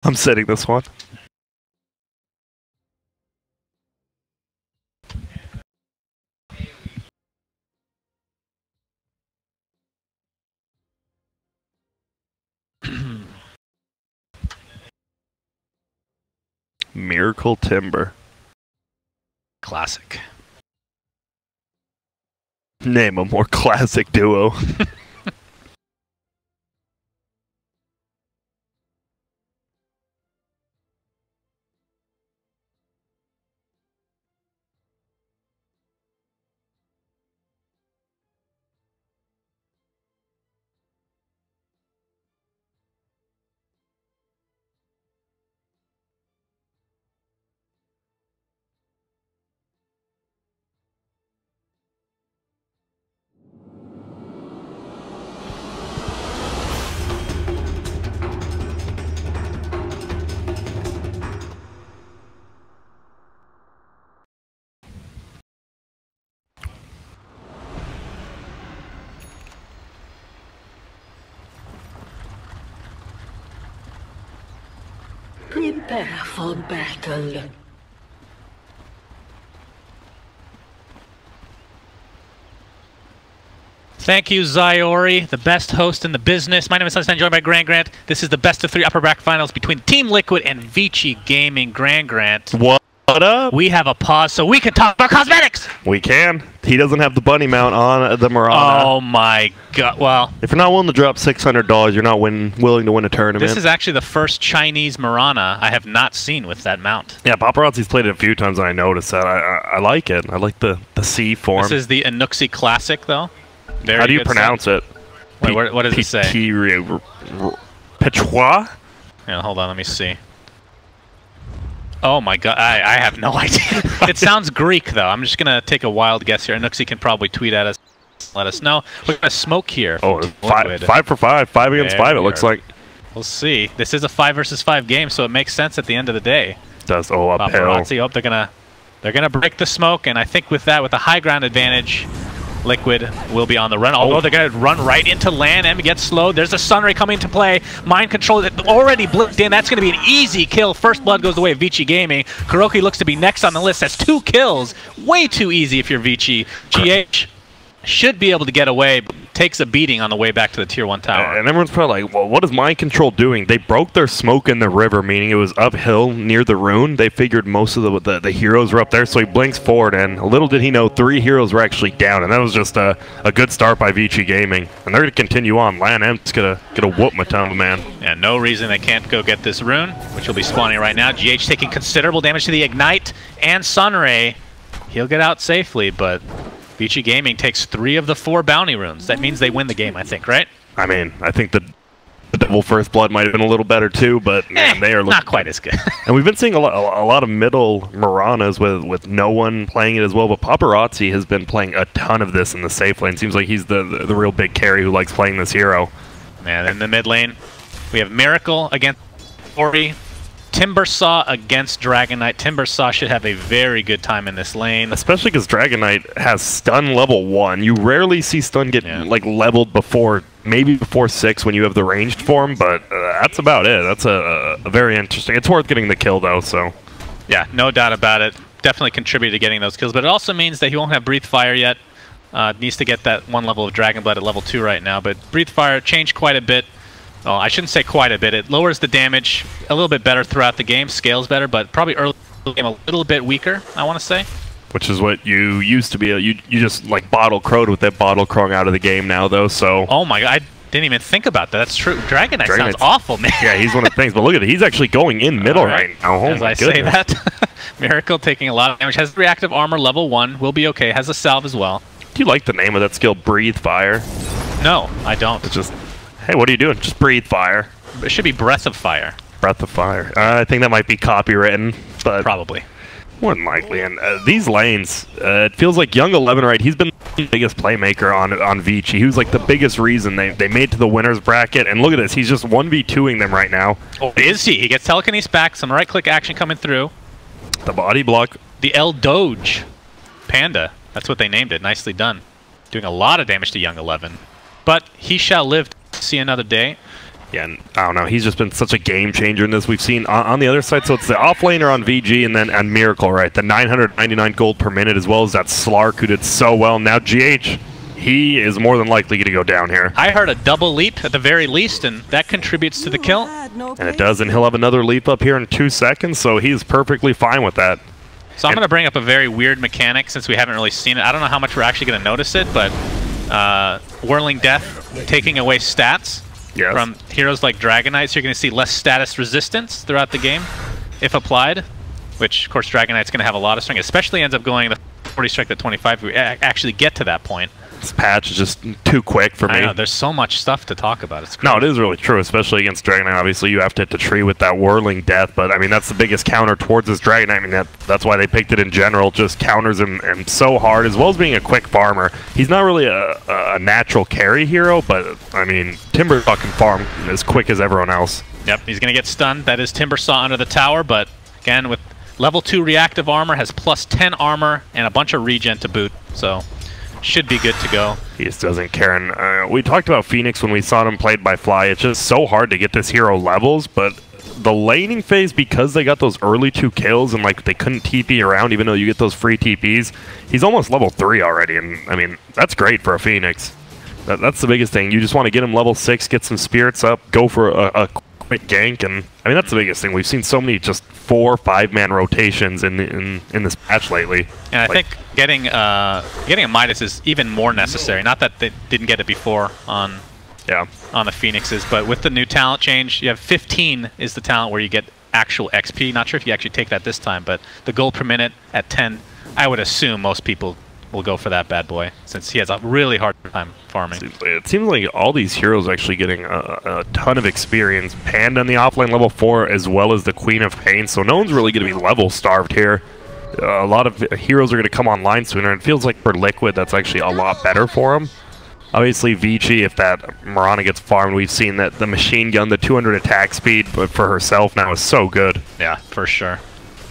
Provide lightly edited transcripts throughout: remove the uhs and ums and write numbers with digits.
I'm sitting this one. Miracle Timber. Classic. Name a more classic duo. Prepare for battle. Thank you, Zyori, the best host in the business. My name is Sunshine, joined by Grand Grant. This is the best of 3 upper bracket finals between Team Liquid and Vici Gaming. Grand Grant. What up? We have a pause so we can talk about cosmetics. We can. He doesn't have the bunny mount on the Mirana. Oh my god. Well, if you're not willing to drop $600, you're not willing to win a tournament. This is actually the first Chinese Mirana I have not seen with that mount. Yeah, Paparazzi's played it a few times and I noticed that. I like it. I like the C form. This is the Inuxi Classic, though. Very How do you pronounce it? Wait, what does it say? Pechois? Yeah, hold on, let me see. Oh my god, I have no idea. It sounds Greek, though. I'm just going to take a wild guess here. Inuxi can probably tweet at us, let us know. We're going to smoke here. Oh, 5 for 5. 5 against 5, it looks like. We'll see. This is a 5 versus 5 game, so it makes sense at the end of the day. It does. Oh, uphill. Paparazzi, oh, they're gonna break the smoke, and I think with that, with a high ground advantage, Liquid will be on the run. Although they're going to run right into LAN and get slowed. There's a Sunray coming into play. Mind control already blipped in. That's going to be an easy kill. First blood goes the way of Vici Gaming. Kuroki looks to be next on the list. That's 2 kills. Way too easy if you're Vici. GH should be able to get away, but takes a beating on the way back to the Tier 1 tower. And everyone's probably like, well, what is Mind Control doing? They broke their smoke in the river, meaning it was uphill near the rune. They figured most of the heroes were up there, so he blinks forward, and little did he know 3 heroes were actually down, and that was just a good start by Vici Gaming. And they're going to continue on. LAN M's going to whoop Matoma, man. Yeah, no reason they can't go get this rune, which will be spawning right now. GH taking considerable damage to the Ignite and Sunray. He'll get out safely, but Vici Gaming takes 3 of the 4 bounty runes. That means they win the game, I think, right? I mean, I think the Devil First Blood might have been a little better too, but man, they are not quite as good. And we've been seeing a lot of middle Miranas with no one playing it as well, but Paparazzi has been playing a ton of this in the safe lane. Seems like he's the real big carry who likes playing this hero. Man, in the mid lane, we have Miracle against Ori. Timbersaw against Dragon Knight. Timbersaw should have a very good time in this lane. Especially because Dragon Knight has stun level 1. You rarely see stun get like leveled before, maybe before 6 when you have the ranged form, but that's about it. That's a very interesting. It's worth getting the kill though, so. Yeah, no doubt about it. Definitely contributed to getting those kills, but it also means that he won't have Breathe Fire yet. Needs to get that 1 level of Dragon Blood at level 2 right now, but Breathe Fire changed quite a bit. Oh, I shouldn't say quite a bit. It lowers the damage a little bit better throughout the game, scales better, but probably early game a little bit weaker, I want to say. Which is what you used to be. You just like bottle crowed with that bottle crowing out of the game now, though, so. Oh my god, I didn't even think about that. That's true. Dragon Knight sounds awful, man. Yeah, he's one of the things, but look at it. He's actually going in middle right now. Oh, as I say that, Miracle taking a lot of damage. Has reactive armor level 1, will be okay. Has a salve as well. Do you like the name of that skill, Breathe Fire? No, I don't. It's just, hey, what are you doing? Just breathe fire. It should be Breath of Fire. Breath of Fire. I think that might be copywritten, but probably. More than likely. And these lanes, it feels like Young 11, right? He's been the biggest playmaker on Vici. He was like the biggest reason they made to the winners bracket. And look at this. He's just 1v2ing them right now. Oh, is he? He gets telekinesis back. Some right-click action coming through. The body block. The El Doge Panda. That's what they named it. Nicely done. Doing a lot of damage to Young 11. But he shall live to see another day. Yeah, and I don't know. He's just been such a game changer in this. We've seen on the other side, so it's the offlaner on VG and then on Miracle, right? The 999 gold per minute, as well as that Slark who did so well. Now GH, he is more than likely going to go down here. I heard a double leap at the very least, and that contributes to the kill. And it does, and he'll have another leap up here in 2 seconds, so he's perfectly fine with that. So I'm going to bring up a very weird mechanic since we haven't really seen it. I don't know how much we're actually going to notice it, but Whirling Death taking away stats from heroes like Dragon Knight, so you're going to see less status resistance throughout the game if applied, which, of course, Dragon Knight's going to have a lot of strength, especially ends up going the 40 strength to 25 if we actually get to that point. This patch is just too quick for me. I know, there's so much stuff to talk about. It's crazy. No, it is really true, especially against Dragon Knight. Obviously, you have to hit the tree with that Whirling Death, but I mean, that's the biggest counter towards this Dragon Knight. I mean, that's why they picked it in general, just counters him so hard, as well as being a quick farmer. He's not really a natural carry hero, but I mean, Timbersaw can farm as quick as everyone else. Yep, he's going to get stunned. That is Timbersaw under the tower, but again, with level 2 reactive armor, has plus 10 armor and a bunch of regen to boot, so should be good to go. He just doesn't care. And we talked about Phoenix when we saw him played by Fly. It's just so hard to get this hero levels, but the laning phase, because they got those early 2 kills and like they couldn't TP around even though you get those free TPs, he's almost level 3 already, and I mean, that's great for a Phoenix. That's the biggest thing. You just want to get him level 6, get some spirits up, go for a quick gank, and I mean, that's the biggest thing. We've seen so many just 4 or 5-man rotations in this patch lately. And I think getting a Midas is even more necessary. Not that they didn't get it before on the Phoenixes, but with the new talent change, you have 15 is the talent where you get actual XP. Not sure if you actually take that this time, but the gold per minute at 10, I would assume most people will go for that bad boy, since he has a really hard time farming. It seems like all these heroes are actually getting a ton of experience. Panda on the offlane level 4, as well as the Queen of Pain, so no one's really going to be level starved here. A lot of heroes are going to come online sooner, and it feels like for Liquid that's actually a lot better for him. Obviously Vici, if that Mirana gets farmed, we've seen that the machine gun, the 200 attack speed, but for herself now is so good. Yeah, for sure.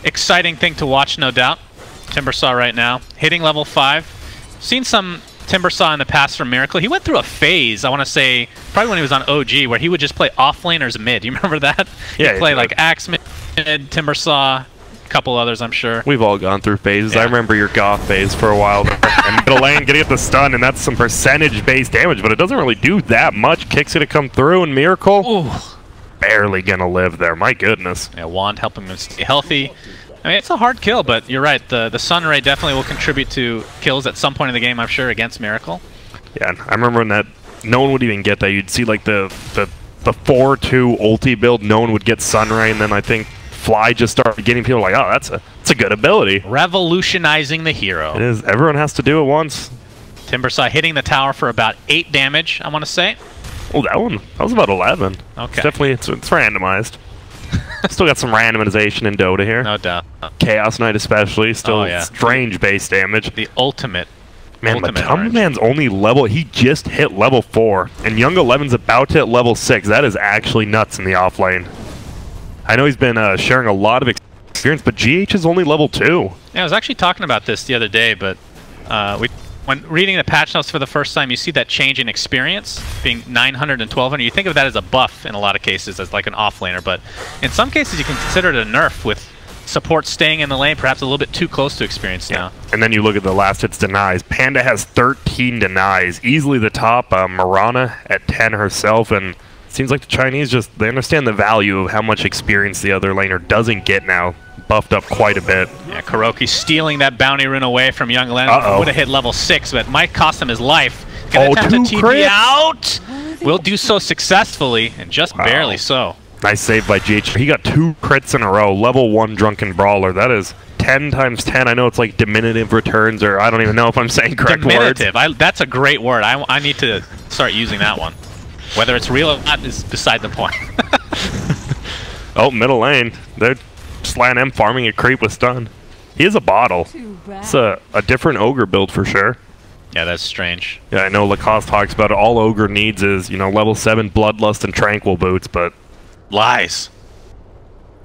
Exciting thing to watch, no doubt. Timbersaw right now, hitting level 5. Seen some Timbersaw in the past from Miracle. He went through a phase, I want to say, probably when he was on OG, where he would just play offlaners mid. You remember that? Yeah. He'd play like Axe mid, Timbersaw, a couple others, I'm sure. We've all gone through phases. Yeah. I remember your Goth phase for a while there. And middle lane getting at the stun, and that's some percentage-based damage, but it doesn't really do that much. Kicks it to come through, and Miracle barely gonna live there. My goodness. Yeah, Wand helping him stay healthy. I mean, it's a hard kill, but you're right. The Sunray definitely will contribute to kills at some point in the game, I'm sure, against Miracle. Yeah, I remember when that no one would even get that. You'd see like the 4-2 ulti build, no one would get Sunray, and then I think Fly just started getting people like, oh, that's a good ability. Revolutionizing the hero. It is. Everyone has to do it once. Timbersaw hitting the tower for about 8 damage, I want to say. Oh, that was about 11. Okay. It's definitely, it's randomized. Still got some randomization in Dota here. No doubt. Chaos Knight especially, still strange base damage. The ultimate. Man, Man's only level, he just hit level 4, and Young 11's about to hit level 6. That is actually nuts in the offlane. I know he's been sharing a lot of experience, but GH is only level 2. Yeah, I was actually talking about this the other day, but when reading the patch notes for the first time, you see that change in experience being 900 and 1200. You think of that as a buff in a lot of cases, as like an offlaner, but in some cases you can consider it a nerf with support staying in the lane, perhaps a little bit too close to experience now. And then you look at the last hits denies. Panda has 13 denies, easily the top. Mirana at 10 herself, and it seems like the Chinese they understand the value of how much experience the other laner doesn't get now. Buffed up quite a bit. Yeah, Kuroki stealing that bounty rune away from Young Len. Would have hit level 6, but might cost him his life. Gonna attempt to TP out. Will do so successfully, and just barely so. Nice save by GH. He got 2 crits in a row. Level 1 Drunken Brawler. That is 10 times 10. I know it's like diminutive returns, or I don't even know if I'm saying correct words. That's a great word. I need to start using that one. Whether it's real or not is beside the point. Oh, middle lane. They're Slan M farming a creep with stun. He is a bottle. It's a different ogre build for sure. Yeah, that's strange. Yeah, I know Lacoste talks about it. All ogre needs is, level 7 Bloodlust and Tranquil boots, but lies.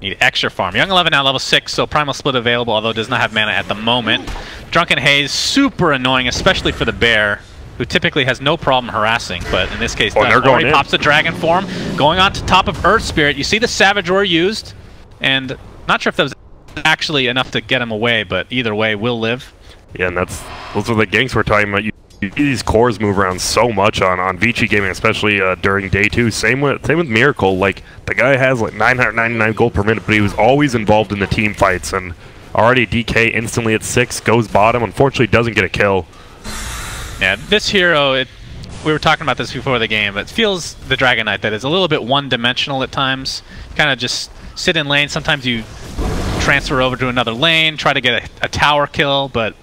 Need extra farm. Young 11 now level 6, so Primal Split available, although does not have mana at the moment. Drunken Haze, super annoying, especially for the bear. who typically has no problem harassing, but in this case, they're going in. pops the dragon form, going on to top of Earth Spirit. You see the Savage Roar used, and not sure if that was actually enough to get him away, but either way, will live. Yeah, and those are the ganks we're talking about. You see these cores move around so much on Vici gaming, especially during day 2. Same with Miracle. Like, the guy has like 999 gold per minute, but he was always involved in the team fights, and already DK instantly at 6, goes bottom, unfortunately doesn't get a kill. Yeah, this hero, we were talking about this before the game, but it feels the Dragon Knight that is a little bit one-dimensional at times. Kind of just sit in lane. Sometimes you transfer over to another lane, try to get a tower kill, but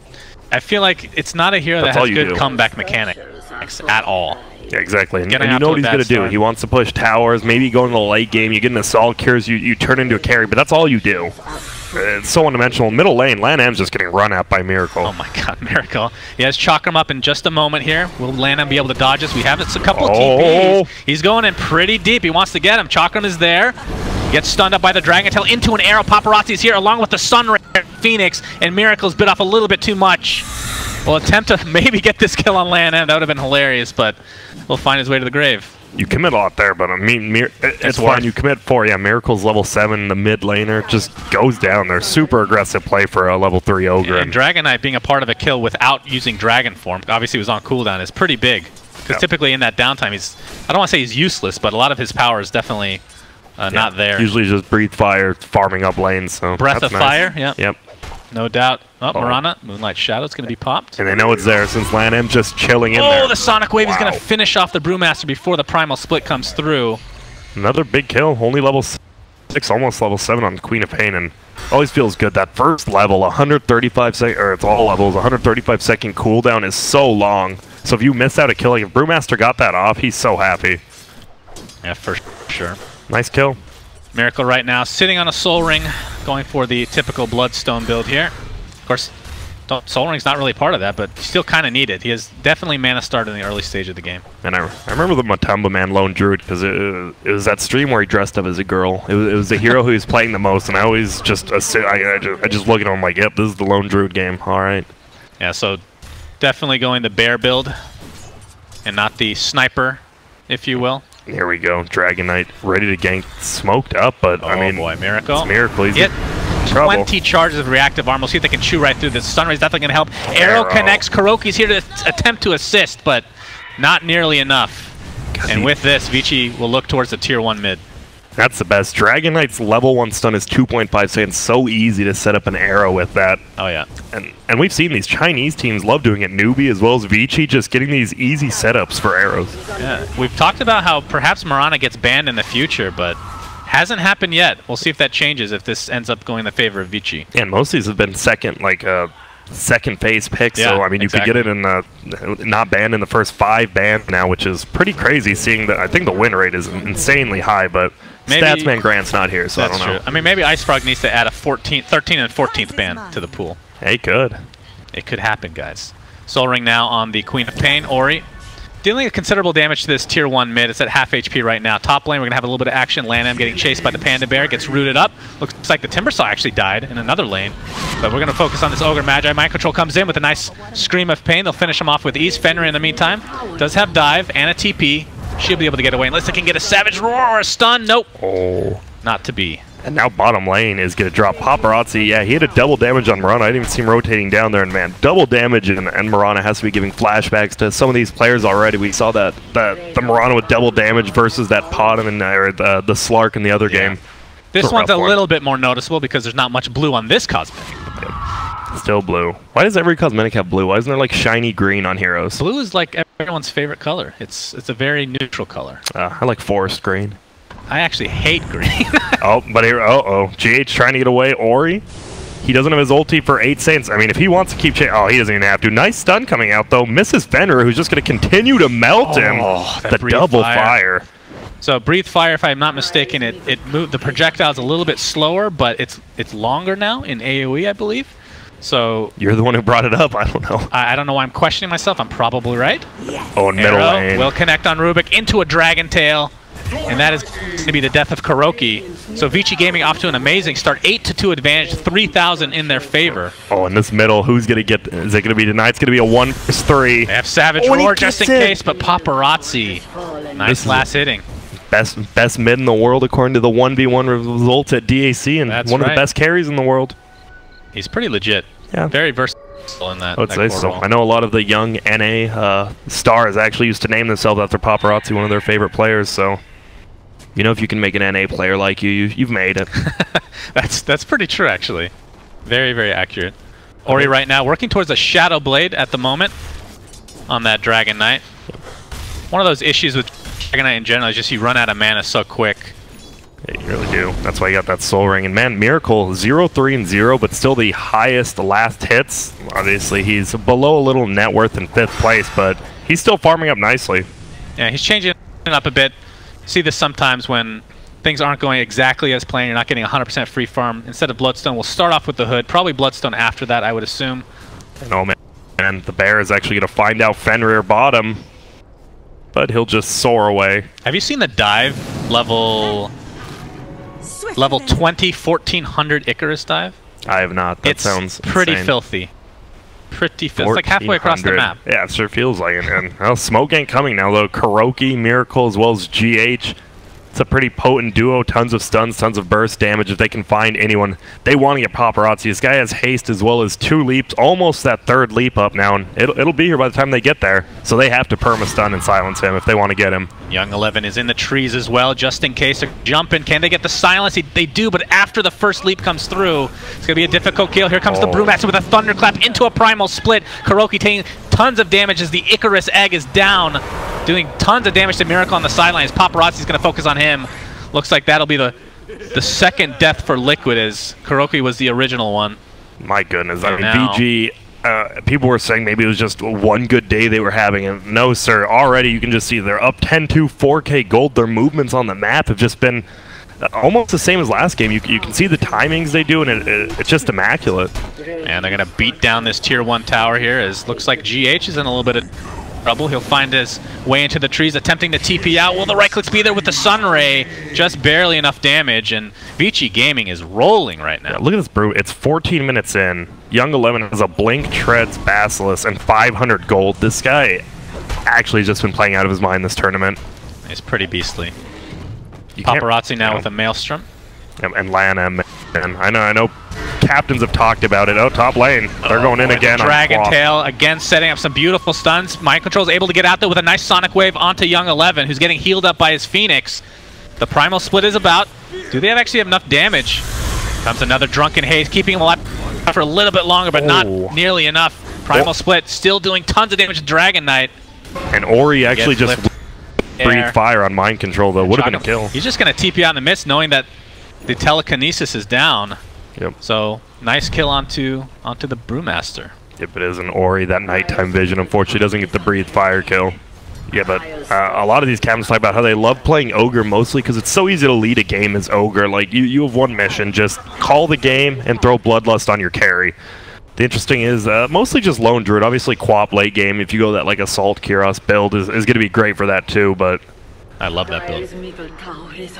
I feel like it's not a hero that has good comeback mechanics at all. Yeah, exactly. And you know what he's going to do. He wants to push towers, maybe go into the late game, you get an assault cures, you turn into a carry, but that's all you do. It's so one-dimensional. Middle lane, LAN M's just getting run at by Miracle. Oh my god, Miracle. He has Chakram up in just a moment here. Will LAN M be able to dodge this? We have a couple of TPs. He's going in pretty deep. He wants to get him. Chakram is there. Gets stunned up by the Dragon Tail into an arrow. Paparazzi's here along with the Sunray Phoenix, and Miracle's bit off a little bit too much. We'll attempt to maybe get this kill on LAN M. That would have been hilarious, but we'll find his way to the grave. You commit a lot there, but I mean, it's fine. You commit 4. Yeah, Miracle's level 7. The mid laner just goes down there. Super aggressive play for a level 3 Ogre. And Dragon Knight being a part of a kill without using Dragon Form, obviously was on cooldown, is pretty big. Because typically in that downtime, I don't want to say he's useless, but a lot of his power is definitely not there. Usually just Breathe Fire, farming up lanes. So Breath of Fire, yeah. Yep. No doubt. Oh, Mirana, Moonlight Shadow's going to be popped. And they know it's there since LAN M just chilling in there. Oh, the Sonic Wave is going to finish off the Brewmaster before the Primal Split comes through. Another big kill, only level 6, almost level 7 on Queen of Pain, and always feels good. That first level, 135 second, or it's all levels, 135 second cooldown is so long. So if you miss out a kill, like if Brewmaster got that off, he's so happy. Yeah, for sure. Nice kill. Miracle right now sitting on a Soul Ring, going for the typical Bloodstone build here. Of course, Soul Ring's not really part of that, but still kind of needed. He has definitely mana start in the early stage of the game. And I remember the Matumba Man Lone Druid, because it was that stream where he dressed up as a girl. It was the hero who was playing the most, and I always just I just look at him like, yep, this is the Lone Druid game. All right. Yeah, so definitely going the bear build and not the sniper, if you will. Here we go, Dragon Knight ready to gank, smoked up, but I mean, boy, Miracle. It's Miracle. He's in 20 charges of reactive armor. We'll see if they can chew right through this. Sunray's definitely going to help. Arrow connects. Kuroki's here to attempt to assist, but not nearly enough. And with this, Vici will look towards the tier 1 mid. That's the best. Dragon Knight's level 1 stun is 2.5 seconds. So easy to set up an arrow with that. Oh, yeah. And we've seen these Chinese teams love doing it. Newbee as well as Vici, just getting these easy setups for arrows. Yeah, we've talked about how perhaps Mirana gets banned in the future, but hasn't happened yet. We'll see if that changes if this ends up going in the favor of Vici. And most of these have been second phase picks. Yeah, so I mean, you could get it in not banned in the first 5 bans now, which is pretty crazy. Seeing that, I think the win rate is insanely high, but maybe Statsman Grant's not here, so I don't know. True. I mean, maybe Ice Frog needs to add a 13th and 14th ban to the pool. Hey, could. It could happen, guys. Soul Ring now on the Queen of Pain, Ori. Dealing a considerable damage to this tier 1 mid. It's at half HP right now. Top lane, we're going to have a little bit of action. LAN M getting chased by the Panda Bear, gets rooted up. Looks like the Timbersaw actually died in another lane. But we're going to focus on this Ogre Magi. Mind Control comes in with a nice Scream of Pain. They'll finish him off with ease. Fenrir in the meantime does have dive and a TP. She'll be able to get away unless they can get a Savage Roar or a stun. Nope. Oh. Not to be. And now bottom lane is going to drop Paparazzi. Yeah, he had a double damage on Mirana. I didn't even see him rotating down there. And man, double damage, and Mirana has to be giving flashbacks to some of these players already. We saw that the Mirana with double damage versus that Pod and the Slark in the other game. This one's a little bit more noticeable because there's not much blue on this cosmetic. Still blue. Why does every cosmetic have blue? Why isn't there like shiny green on heroes? Blue is like everyone's favorite color. It's a very neutral color. I like forest green. I actually hate green. But here, GH trying to get away. Ori, he doesn't have his ulti for 8 seconds. I mean, if he wants to keep he doesn't even have to. Nice stun coming out, though. Misses Fenrir, who's just going to continue to melt him. The double fire. So Breathe Fire, if I'm not mistaken, it moved the projectile's a little bit slower, but it's longer now in AoE, I believe. So you're the one who brought it up. I don't know. I don't know why I'm questioning myself. I'm probably right. Oh, in middle lane. Will connect on Rubik into a Dragon Tail. and that is going to be the death of Kuroki. So Vici Gaming off to an amazing start, 8-2 advantage, 3,000 in their favor. Oh, in this middle, who's going to get, is it going to be tonight? It's going to be a 1 vs 3. They have Savage Roar just in case, but Paparazzi, nice last hitting. Best mid in the world according to the 1v1 results at DAC, and one of the best carries in the world. He's pretty legit. Yeah. Very versatile in that. I would say so. I know a lot of the young NA stars actually used to name themselves after Paparazzi, one of their favorite players, so you know, if you can make an NA player like you've made it. That's pretty true, actually. Very, very accurate. Ori right now working towards a Shadow Blade at the moment on that Dragon Knight. One of those issues with Dragon Knight in general is just you run out of mana so quick. Yeah, you really do. That's why you got that Soul Ring. And man, Miracle 0-3-0, but still the highest last hits. Obviously, he's below a little net worth in 5th place, but he's still farming up nicely. Yeah, he's changing it up a bit. See this sometimes when things aren't going exactly as planned, you're not getting 100% free farm. Instead of Bloodstone, we'll start off with the Hood. Probably Bloodstone after that, I would assume. And oh man, and the Bear is actually going to find out Fenrir bottom, but he'll just soar away. Have you seen the dive level 20, 1400 Icarus dive? I have not. That sounds pretty insane. filthy. Pretty filthy. It's like halfway across the map. Yeah, it sure feels like it. And well, Smoke ain't coming now, though. Kuroki, Miracle, as well as GH. It's a pretty potent duo. Tons of stuns, tons of burst damage. If they can find anyone, they want to get Paparazzi. This guy has haste as well as 2 leaps. Almost that 3rd leap up now, and it'll be here by the time they get there. So they have to perma-stun and silence him if they want to get him. Young 11 is in the trees as well, just in case they're jumping. Can they get the silence? They do, but after the first leap comes through, it's going to be a difficult kill. Here comes the Brewmaster with a Thunderclap into a Primal Split. Kuroki taking tons of damage as the Icarus Egg is down, doing tons of damage to Miracle on the sidelines. Paparazzi's going to focus on him. Looks like that'll be the second death for Liquid, as Kuroki was the original one. My goodness, I mean, VG, people were saying maybe it was just one good day they were having, and no, sir. Already you can just see they're up 10-2, 4K gold. Their movements on the map have just been almost the same as last game. You can see the timings they do, and it's just immaculate. And they're going to beat down this tier 1 tower here, as looks like GH is in a little bit of trouble. He'll find his way into the trees, attempting to TP out. Will the right clicks be there with the Sunray? Just barely enough damage, and Vici Gaming is rolling right now. Yeah, look at this brew. It's 14 minutes in. Young 11 has a Blink, Treads, Basilisk, and 500 gold. This guy actually has just been playing out of his mind this tournament. He's pretty beastly. Paparazzi now with a Maelstrom. And LAN M. And I know captains have talked about it. Oh, top lane. They're going in again. Dragon Tail again, setting up some beautiful stuns. Mind Control is able to get out there with a nice Sonic Wave onto Young 11, who's getting healed up by his Phoenix. The Primal Split is about. Do they actually have enough damage? Comes another Drunken Haze, keeping him alive for a little bit longer, but not nearly enough. Primal Split still doing tons of damage to Dragon Knight. And Ori actually just breathed fire on Mind Control, though. Would have been a kill. He's just going to TP out in the midst, knowing that the telekinesis is down. Yep. So nice kill onto the Brewmaster. Yep, it is an Ori. That nighttime vision unfortunately doesn't get the breathe fire kill. Yeah, but a lot of these captains talk about how they love playing Ogre mostly because it's so easy to lead a game as Ogre. Like, you have one mission, just call the game and throw Bloodlust on your carry. The interesting is mostly just Lone Druid. Obviously, Quap late game, if you go that like Assault Kyros build, is going to be great for that too, but I love that build.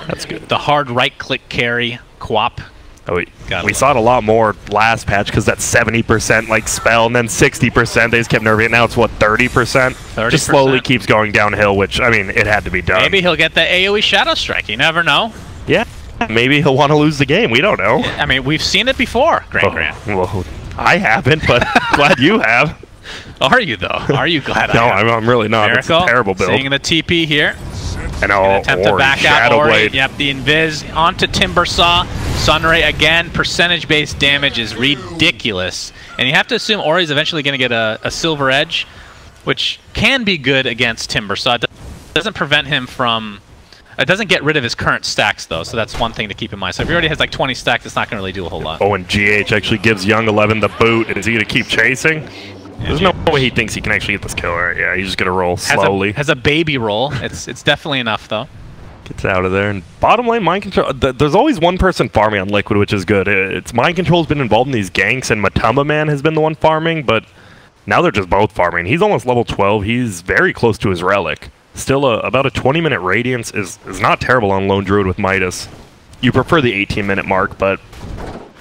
That's good. The hard right-click carry, Quap. Oh, we saw it a lot more last patch because that 70% like spell, and then 60%. They just kept nerfing it. Now it's what, 30%? Just slowly keeps going downhill, which, I mean, it had to be done. Maybe he'll get the AoE Shadow Strike. You never know. Yeah. Maybe he'll want to lose the game. We don't know. I mean, we've seen it before, Grant. Well, I haven't, but glad you have. Are you, though? Are you glad No, I have? I'm really not. It's a terrible build. Seeing the TP here. And attempt to back out Shadow Ori. Blade. Yep, the Invis onto Timbersaw. Sunray again. Percentage-based damage is ridiculous. And you have to assume Ori's eventually going to get a Silver Edge, which can be good against Timbersaw. It doesn't prevent him from... It doesn't get rid of his current stacks, though, so that's one thing to keep in mind. So if he already has like 20 stacks, it's not going to really do a whole lot. Oh, and GH actually gives Young 11 the boot. Is he going to keep chasing? There's no way he thinks he can actually get this kill. Right? Yeah, he's just going to roll slowly. Has a baby roll. It's definitely enough, though. Gets out of there. And bottom lane, Mind Control. There's always one person farming on Liquid, which is good. It's Mind Control's been involved in these ganks, and Matamba Man has been the one farming, but now they're just both farming. He's almost level 12. He's very close to his relic. Still, about a 20-minute Radiance is not terrible on Lone Druid with Midas. You prefer the 18-minute mark, but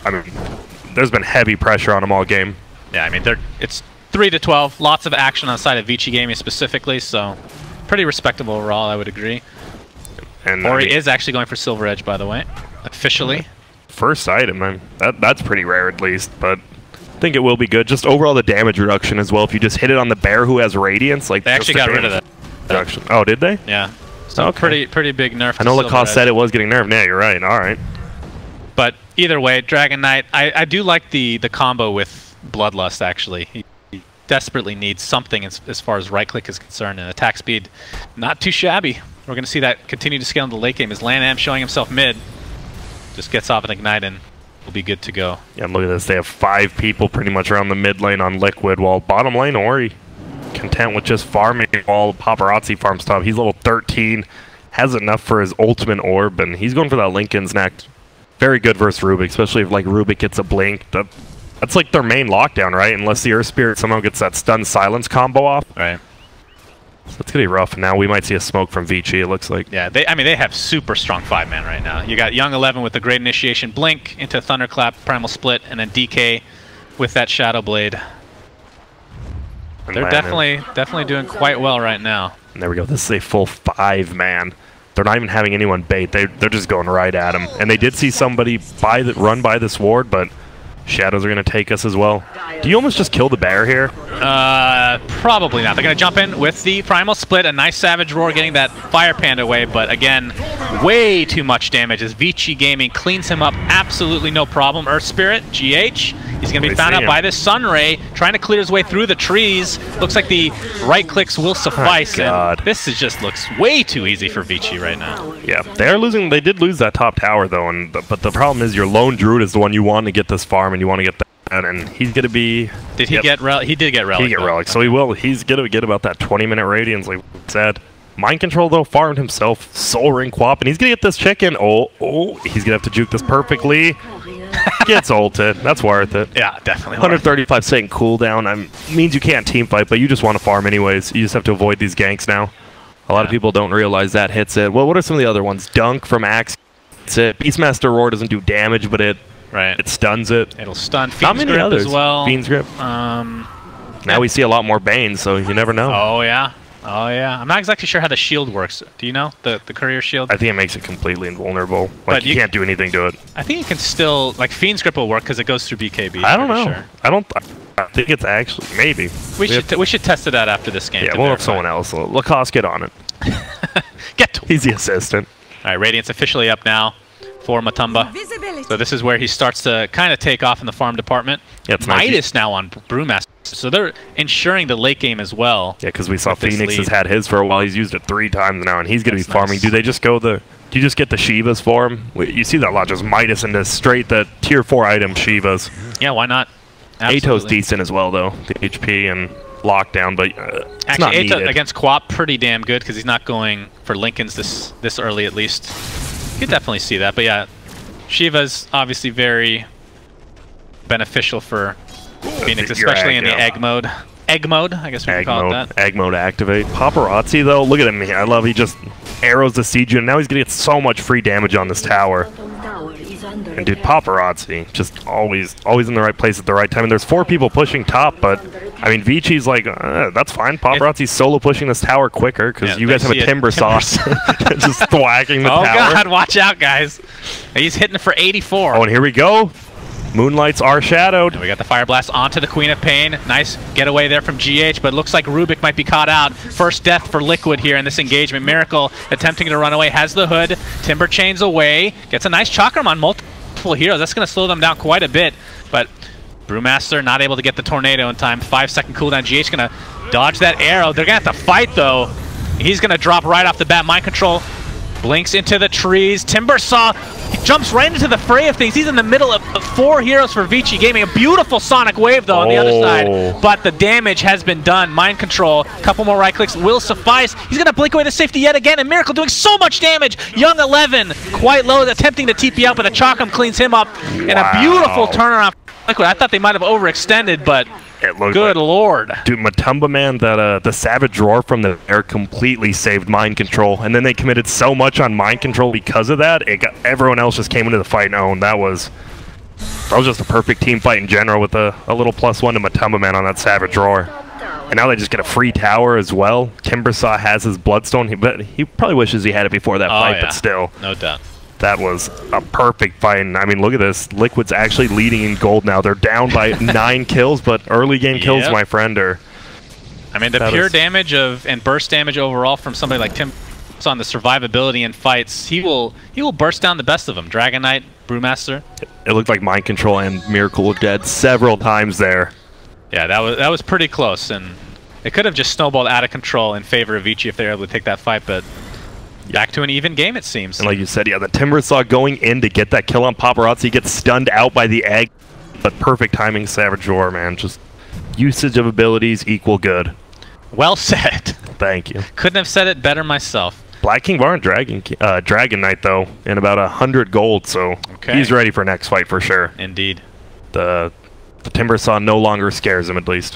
I mean, there's been heavy pressure on them all game. Yeah, I mean, it's 3-12. Lots of action on the side of Vici Gaming specifically, so pretty respectable overall, I would agree. And Ori is actually going for Silver Edge, by the way, officially. First item, man. That's pretty rare at least, but I think it will be good. Just overall the damage reduction as well. If you just hit it on the bear who has Radiance, like they actually got rid of that. Reduction. Oh, did they? Yeah. So okay. pretty big nerf. I know Lacoste said it was getting nerfed. Yeah, you're right. All right. But either way, Dragon Knight, I do like the combo with Bloodlust, actually. He desperately needs something as far as right-click is concerned, and attack speed, not too shabby. We're going to see that continue to scale in the late game as LAN showing himself mid. Just gets off an Ignite and will be good to go. Yeah, look at this. They have 5 people pretty much around the mid lane on Liquid, while bottom lane, Ori content with just farming while Paparazzi farms top. He's level 13, has enough for his ultimate orb, and he's going for that Linken's neck. Very good versus Rubik, especially if like Rubik gets a blink. That's like their main lockdown, right? Unless the Earth Spirit somehow gets that stun silence combo off. Right. So it's gonna be rough. Now we might see a smoke from Vici, it looks like. Yeah, I mean they have super strong 5-man right now. You got Young 11 with the Great Initiation blink into Thunderclap, Primal Split, and then DK with that Shadow Blade. They're definitely doing quite well right now. And there we go. This is a full 5-man. They're not even having anyone bait. They're just going right at him. And they did see somebody run by this ward, but Shadows are going to take us as well. Do you almost just kill the bear here? Probably not. They're going to jump in with the Primal Split. A nice Savage Roar getting that Fire Panda away, but again, way too much damage as Vici Gaming cleans him up absolutely no problem. Earth Spirit, GH. He's going to be found out by this Sunray, trying to clear his way through the trees. Looks like the right clicks will suffice. Oh, God. And this just looks way too easy for Vici right now. Yeah, they're losing. They did lose that top tower, though, but the problem is your Lone Druid is the one you want to get this farm, and you want to get that, and he's going to be... Did he get Relic? He did get Relic. He did get Relic, so he will. He's going to get about that 20-minute Radiance, like we said. Mind Control, though, farmed himself. Soul Ring Quap, and he's going to get this chicken. Oh, he's going to have to juke this perfectly. Gets ulted. That's worth it. Yeah, definitely. 135 second cooldown means you can't team fight, but you just want to farm anyways. You just have to avoid these ganks now. A lot of people don't realize that hits it. Well, what are some of the other ones? Dunk from Axe. It's it. Beastmaster Roar doesn't do damage, but it stuns it. It'll stun. Fiend's Grip as well. Fiend's Grip. Now we see a lot more Bane, so you never know. Oh, yeah. Oh, yeah. I'm not exactly sure how the shield works. Do you know? The courier shield? I think it makes it completely invulnerable. Like, you can't do anything to it. I think you can still... Like, Fiend's Grip will work because it goes through BKB. I don't know. Sure. I think it's actually... Maybe. We should test it out after this game. Yeah, we'll have someone else. Lacoste, get on it. He's the assistant. All right, Radiant's officially up now for Matumba. So this is where he starts to kind of take off in the farm department. Yeah, it's Midas now on Brewmaster. So they're ensuring the late game as well. Yeah, because we saw Phoenix has had his for a while. He's used it 3 times now, and he's going to be farming. Nice. Do they just go do you just get the Shivas for him? You see that a lot, just Midas into straight the tier 4 item Shivas. Yeah, why not? Ato's decent as well, though. The HP and lockdown, but it's not needed. Ato against Quap, pretty damn good because he's not going for Linken's this early at least. You could definitely see that, but yeah, Shiva's obviously very beneficial for Phoenix, especially in the egg mode. Egg mode, I guess we can call it that. Egg mode activate. Paparazzi, though, look at him. I love he just arrows the siege, and now he's going to get so much free damage on this tower. And dude, Paparazzi, just always in the right place at the right time. And there's 4 people pushing top, but I mean, Vici's like, that's fine. Paparazzi's solo pushing this tower quicker because you guys have a timber sauce just thwacking the tower. Oh God, watch out, guys. He's hitting for 84. Oh, and here we go. Moonlights are shadowed. And we got the Fire Blast onto the Queen of Pain. Nice getaway there from GH, but it looks like Rubik might be caught out. First death for Liquid here in this engagement. Miracle attempting to run away, has the hood. Timber chains away. Gets a nice chakram on multiple heroes. That's going to slow them down quite a bit, but Brewmaster not able to get the tornado in time. 5-second cooldown. GH going to dodge that arrow. They're going to have to fight, though. He's going to drop right off the bat. Mind Control blinks into the trees. Timbersaw, he jumps right into the fray of things. He's in the middle of 4 heroes for Vici Gaming. A beautiful Sonic Wave, though, on the other side. But the damage has been done. Mind Control, a couple more right clicks will suffice. He's going to blink away the safety yet again, and Miracle doing so much damage. Young 11, quite low, attempting to TP out, but the Chakram cleans him up. And a beautiful turnaround. Liquid. I thought they might have overextended, but It looked good like, lord. dude, Matumba, man, that the Savage Roar from the air completely saved mind control, and then they committed so much on mind control because of that. Everyone else just came into the fight and owned. That was just a perfect team fight in general with a little +1 to Matumba, man, on that Savage Roar. And now they just get a free tower as well. Timbersaw has his Bloodstone, but he probably wishes he had it before that fight, yeah. but still. No doubt. That was a perfect fight. And I mean, look at this. Liquid's actually leading in gold now. They're down by 9 kills, but early game kills, my friend, are... I mean, the pure damage and burst damage overall from somebody like Tim on the survivability in fights, he will burst down the best of them. Dragon Knight, Brewmaster. It looked like Mind Control and Miracle were dead several times there. Yeah, that was pretty close, and it could have just snowballed out of control in favor of Vici if they were able to take that fight, but back to an even game, it seems. And like you said, yeah, the Timbersaw going in to get that kill on Paparazzi, gets stunned out by the egg, but perfect timing, Savage Roar, man. Just usage of abilities equal good. Well said. Thank you. Couldn't have said it better myself. Black King Bar and Dragon Knight, though, in about 100 gold, so he's ready for next fight for sure. Indeed. The Timbersaw no longer scares him, at least.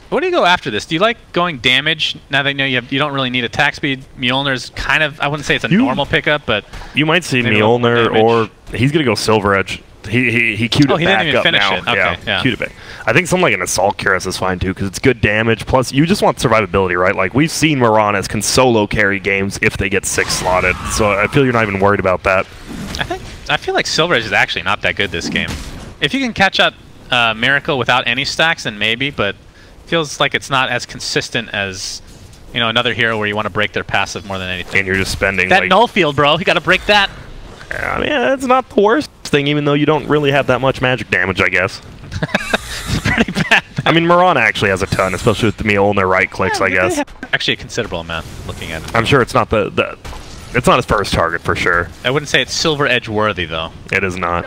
What do you go after this? Do you like going damage now that you know you don't really need attack speed? Mjolnir's kind of, I wouldn't say it's a normal pickup, but you might see Mjolnir, or he's gonna go Silver Edge. He queued it back up now. He didn't even finish it. Okay, yeah. Queued it back. I think something like an Assault Cuirass is fine too, because it's good damage. Plus, you just want survivability, right? Like we've seen Maranas can solo carry games if they get 6 slotted. So I feel you're not even worried about that. I feel like Silver Edge is actually not that good this game. If you can catch up Miracle without any stacks, then maybe, but feels like it's not as consistent as, you know, another hero where you want to break their passive more than anything. And you're just spending that like, null field, bro. You got to break that. I mean, it's not the worst thing, even though you don't really have that much magic damage, I guess. It's pretty bad. I mean, Marana actually has a ton, especially with the Mjolnir right clicks, I guess. Actually, a considerable amount. Looking at it, I'm sure it's not it's not his first target for sure. I wouldn't say it's Silver Edge worthy though. It is not.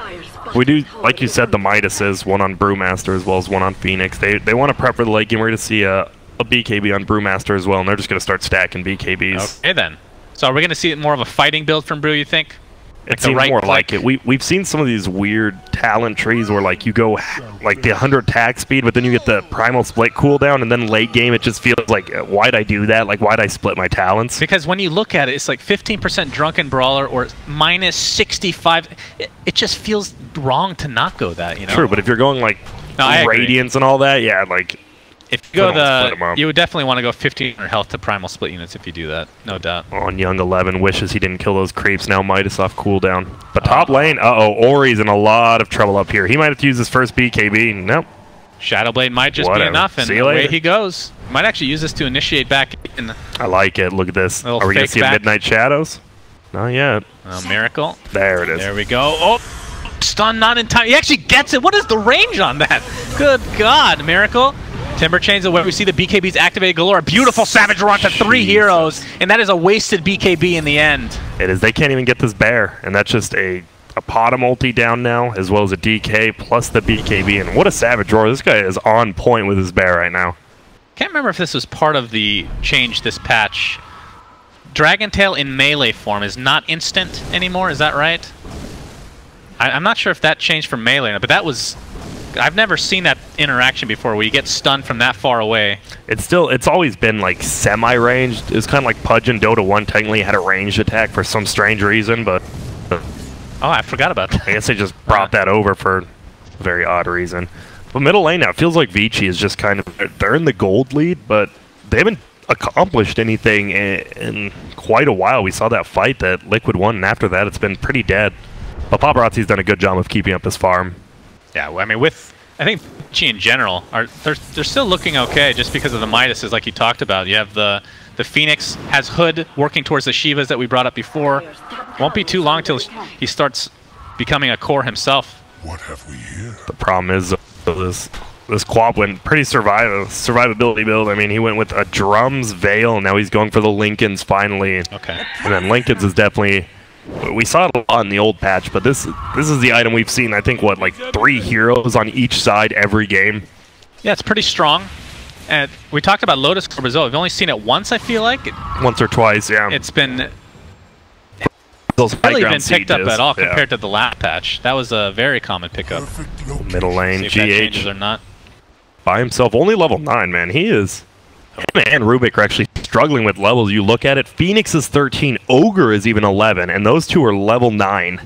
We do, like you said, the Midases, one on Brewmaster as well as one on Phoenix. They want to prep for the late game. We're going to see a BKB on Brewmaster as well, and they're just going to start stacking BKBs. Okay then. So are we going to see more of a fighting build from Brew, you think? It seems more like it. We've seen some of these weird talent trees where like you go like the 100 attack speed, but then you get the primal split cooldown, and then late game it just feels like, why'd I do that? Like, why'd I split my talents? Because when you look at it, it's like 15% Drunken Brawler or minus 65. It just feels wrong to not go that, you know? True, but if you're going like Radiance and all that, yeah, like... If you go you would definitely want to go 1500 health to primal split units if you do that, no doubt. On Young 11 wishes he didn't kill those creeps. Now Midas off cooldown. But top lane, Ori's in a lot of trouble up here. He might have to use his first BKB. Nope. Shadowblade might just be enough, and away he goes. Might actually use this to initiate back in. I like it. Look at this. Are we going to see Midnight Shadows? Not yet. Miracle. There it is. There we go. Oh, stun not in time. He actually gets it. What is the range on that? Good God, Miracle. Timber chains away. We see the BKBs activated galore. Beautiful Savage Run to 3 heroes, and that is a wasted BKB in the end. It is. They can't even get this bear, and that's just a Potta multi down now, as well as a DK plus the BKB. And what a Savage Roar! This guy is on point with his bear right now. Can't remember if this was part of the change this patch. Dragon Tail in melee form is not instant anymore. Is that right? I'm not sure if that changed from melee, but that was. I've never seen that interaction before where you get stunned from that far away. It's always been like semi-ranged. It's kind of like Pudge in Dota 1 technically had a ranged attack for some strange reason, but... Oh, I forgot about that. I guess they just brought that over for a very odd reason. But middle lane now, it feels like Vici is just kind of... They're in the gold lead, but they haven't accomplished anything in quite a while. We saw that fight that Liquid won, and after that it's been pretty dead. But Paparazzi's done a good job of keeping up his farm. Yeah, well, I mean, I think Vici in general, they're still looking okay just because of the Midases like you talked about. You have the Phoenix has Hood working towards the Shivas that we brought up before. Won't be too long till he starts becoming a core himself. What have we here? The problem is this Quap went pretty survivability build. I mean, he went with a Drums Veil, and now he's going for the Lincolns finally. Okay. And then Lincolns is definitely... We saw it a lot in the old patch, but this is the item we've seen, I think, what, like 3 heroes on each side every game? Yeah, it's pretty strong. And we talked about Lotus Core Brazil. We've only seen it once, I feel like. Once or twice, yeah. It's been those high Barely ground been picked up sieges. at all compared to the last patch. That was a very common pickup. Middle lane, See if that changes GH or not. by himself, only level 9, man. He is. Him and Rubik are actually struggling with levels. You look at it, Phoenix is 13, Ogre is even 11, and those two are level 9.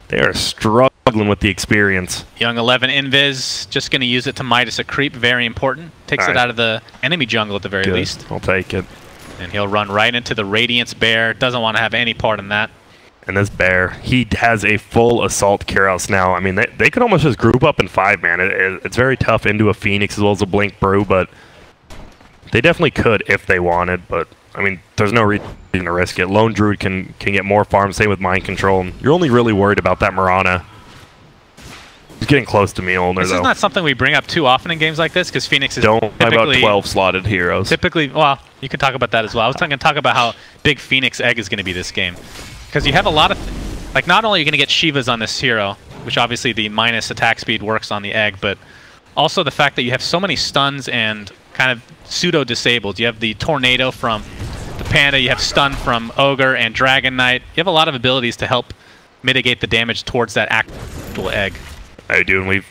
They are struggling with the experience. Young 11 Invis, just going to use it to Midas a creep, very important. Takes it out of the enemy jungle at the very least. I'll take it. And he'll run right into the Radiance Bear. Doesn't want to have any part in that. And this Bear, he has a full Assault Kyros now. I mean, they could almost just group up in 5, man. It's very tough into a Phoenix as well as a Blink Brew, but they definitely could if they wanted. But, I mean, there's no reason to risk it. Lone Druid can get more farm, same with Mind Control. And you're only really worried about that Mirana. He's getting close to Mjolnir, though. This is not something we bring up too often in games like this, because Phoenix is Don't have about 12 slotted heroes. Typically, well, you can talk about that as well. I was going to talk about how big Phoenix Egg is going to be this game. Because you have a lot of... Like, not only are you going to get Shivas on this hero, which obviously the minus attack speed works on the Egg, but also the fact that you have so many stuns and kind of pseudo-disabled. You have the Tornado from the Panda, you have stun from Ogre and Dragon Knight. You have a lot of abilities to help mitigate the damage towards that actual Egg. I do, and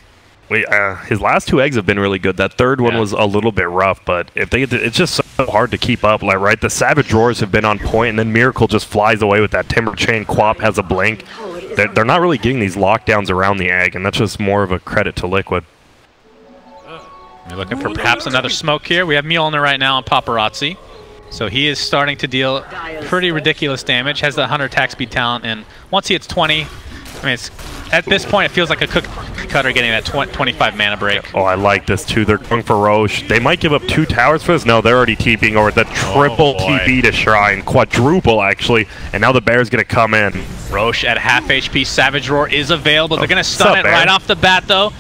his last 2 eggs have been really good. That third one was a little bit rough, but if they it's just so hard to keep up. Like, right, the Savage Roars have been on point, and then Miracle just flies away with that Timber Chain. Quap has a blink. They're not really getting these lockdowns around the egg, and that's just more of a credit to Liquid. We're looking for perhaps another smoke here. We have Mjolnir right now on Paparazzi. So he is starting to deal pretty ridiculous damage, has the Hunter attack speed talent, and once he hits 20, I mean, at this point, it feels like a cookie cutter getting that 25 mana break. Oh, I like this too. They're going for Roche. They might give up 2 towers for this. No, they're already TPing over the triple TP to Shrine. Quadruple, actually. And now the Bear's going to come in. Roche at half HP. Savage Roar is available. They're going to stun it right off the bat, though.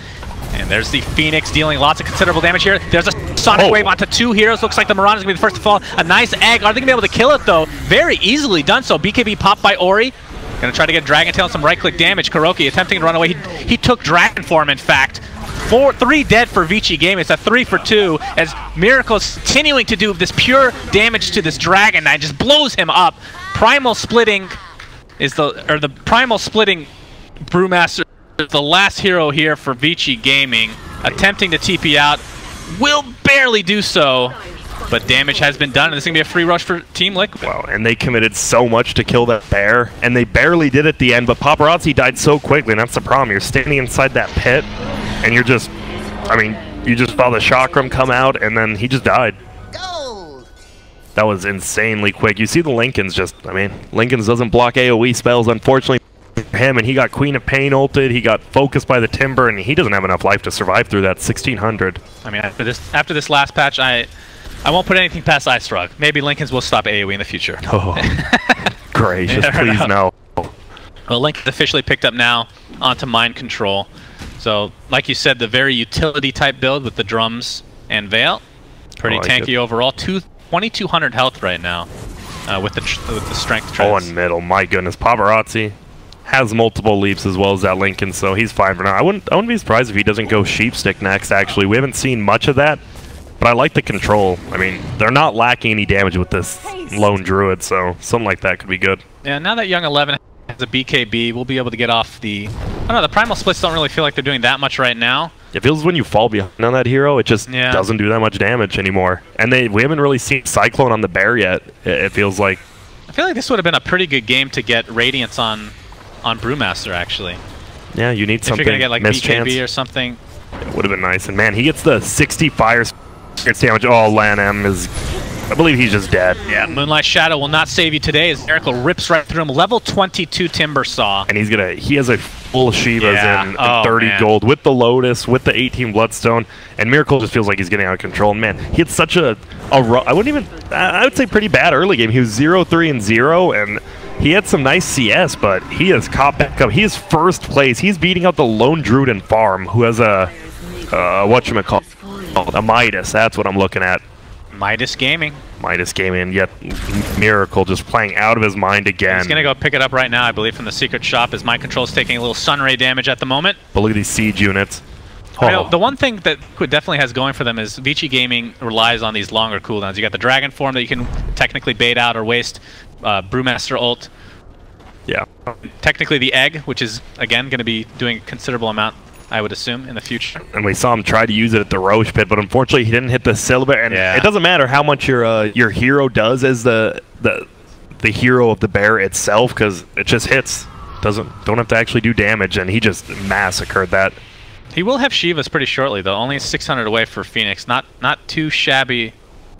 And there's the Phoenix dealing lots of considerable damage here. There's a Sonic Wave onto 2 heroes. Looks like the Mirana's going to be the first to fall. A nice egg. Are they going to be able to kill it, though? Very easily done so. BKB popped by Ori. Gonna try to get Dragon Tail and some right-click damage. Kuroki attempting to run away. He took Dragon Form, in fact. 3 dead for Vici game. It's a 3 for 2 as Miracle's continuing to do this pure damage to this Dragon Knight. Just blows him up. Primal Splitting is the Primal Splitting Brewmaster is the last hero here for Vici Gaming. Attempting to TP out. Will barely do so. But damage has been done, and this is going to be a free rush for Team Liquid. Wow, and they committed so much to kill that Bear, and they barely did at the end, but Paparazzi died so quickly, and that's the problem. You're standing inside that pit, and you're just, I mean, you just saw the Chakram come out, and then he just died. Gold. That was insanely quick. You see the Lincolns just, I mean, Lincolns doesn't block AoE spells, unfortunately for him, and he got Queen of Pain ulted, he got focused by the Timber, and he doesn't have enough life to survive through that 1600. I mean, after this last patch, I won't put anything past Ice Rug. Maybe Lincolns will stop AoE in the future. Oh, gracious, please no. Well, Lincoln's officially picked up now onto Mind Control. So, like you said, the very utility type build with the drums and Veil. Pretty tanky overall. 2,200 health right now with the strength treads. Oh, in middle, my goodness. Paparazzi has multiple leaps as well as that Lincoln, so he's fine for now. I wouldn't be surprised if he doesn't go Sheepstick next, actually. We haven't seen much of that. But I like the control. I mean, they're not lacking any damage with this lone druid, so something like that could be good. Yeah, now that Young 11 has a BKB, we'll be able to get off the... I don't know, the Primal Splits don't really feel like they're doing that much right now. It feels when you fall behind on that hero, it just doesn't do that much damage anymore. And we haven't really seen Cyclone on the Bear yet, it feels like. I feel like this would have been a pretty good game to get Radiance on Brewmaster, actually. Yeah, you need something. If you're going to get like BKB or something. It would have been nice. And man, he gets the 60 fire damage. Oh, LAN M is... I believe he's just dead. Yeah, Moonlight Shadow will not save you today as Miracle rips right through him. Level 22 Timber Saw. And he has a full Shivas and 30 gold with the Lotus, with the 18 Bloodstone, and Miracle just feels like he's getting out of control. And man, he had such I would say pretty bad early game. He was 0-3-0, and he had some nice CS, but he has caught back up. He is first place. He's beating out the Lone Druid and Farm, who has a, whatchamacallit, a Midas. That's what I'm looking at. Midas Gaming, yet Miracle just playing out of his mind again. He's going to go pick it up right now, I believe, from the secret shop, as Mind Control is taking a little Sunray damage at the moment. But look at these siege units. You know, the one thing that Liquid definitely has going for them is Vici Gaming relies on these longer cooldowns. You got the Dragon Form that you can technically bait out or waste, Brewmaster ult. Yeah. Technically the egg, which is, again, going to be doing a considerable amount, I would assume, in the future. And we saw him try to use it at the Roche pit, but unfortunately he didn't hit the Silver. And yeah. It doesn't matter how much your hero does as the hero of the bear itself, because it just hits. Don't have to actually do damage, and he just massacred that. He will have Shivas pretty shortly, though. Only 600 away for Phoenix. Not too shabby